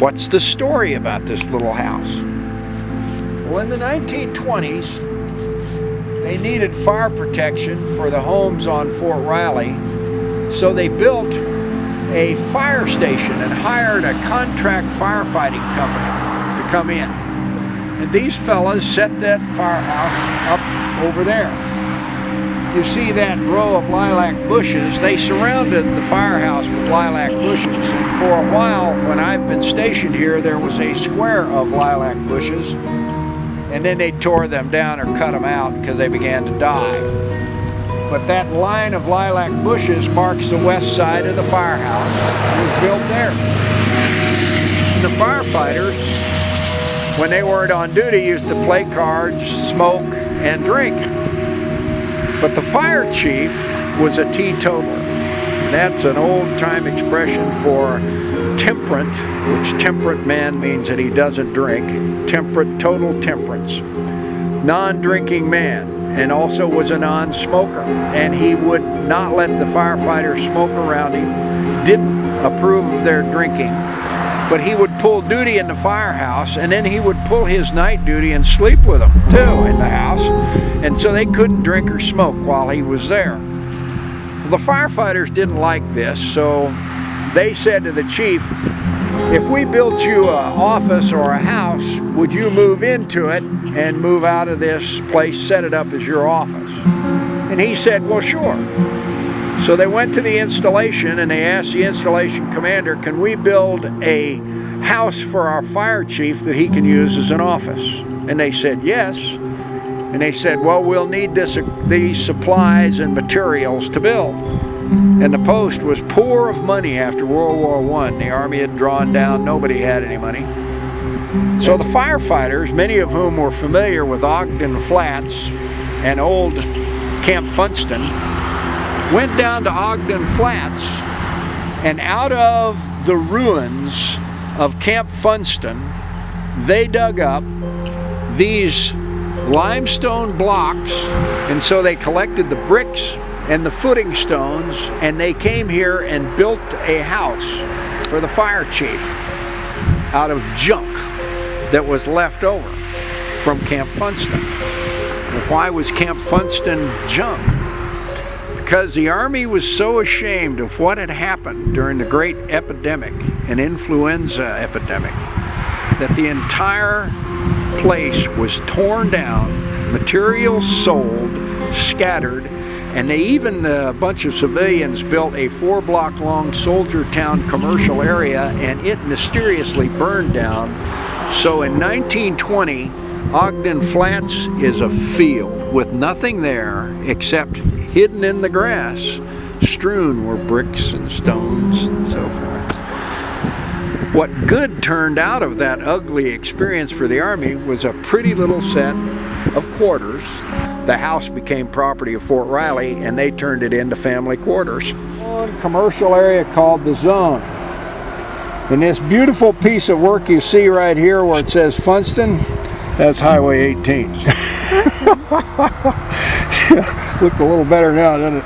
What's the story about this little house? Well, in the 1920s, they needed fire protection for the homes on Fort Riley, so they built a fire station and hired a contract firefighting company to come in. And these fellas set that firehouse up over there. You see that row of lilac bushes? They surrounded the firehouse with lilac bushes. And for a while, when I've been stationed here, there was a square of lilac bushes. And then they tore them down or cut them out because they began to die. But that line of lilac bushes marks the west side of the firehouse. It was built there. And the firefighters, when they weren't on duty, used to play cards, smoke, and drink. But the fire chief was a teetotaler. That's an old-time expression for temperate, which temperate man means that he doesn't drink. Temperate, total temperance. Non-drinking man, and also was a non-smoker. And he would not let the firefighters smoke around him, didn't approve of their drinking. But he would pull duty in the firehouse, and then he would pull his night duty and sleep with them too in the house. And so they couldn't drink or smoke while he was there. The firefighters didn't like this, so they said to the chief, if we built you an office or a house, would you move into it and move out of this place, set it up as your office? And he said, well, sure. So they went to the installation and they asked the installation commander, can we build a house for our fire chief that he can use as an office? And they said yes. And they said, well, we'll need these supplies and materials to build. And the post was poor of money after World War I. The Army had drawn down, nobody had any money. So the firefighters, many of whom were familiar with Ogden Flats and old Camp Funston, went down to Ogden Flats, and out of the ruins of Camp Funston, they dug up these limestone blocks, and so they collected the bricks and the footing stones, and they came here and built a house for the fire chief out of junk that was left over from Camp Funston. Well, why was Camp Funston junk? Because the Army was so ashamed of what had happened during the great epidemic, an influenza epidemic, that the entire place was torn down, materials sold, scattered, and they even, a bunch of civilians built a 4-block long soldier town commercial area, and it mysteriously burned down. So in 1920, Ogden Flats is a field with nothing there except hidden in the grass, strewn were bricks and stones and so forth. What good turned out of that ugly experience for the Army was a pretty little set of quarters. The house became property of Fort Riley, and they turned it into family quarters. One commercial area called the Zone. And this beautiful piece of work you see right here where it says Funston, that's Highway 18. Looks a little better now, doesn't it?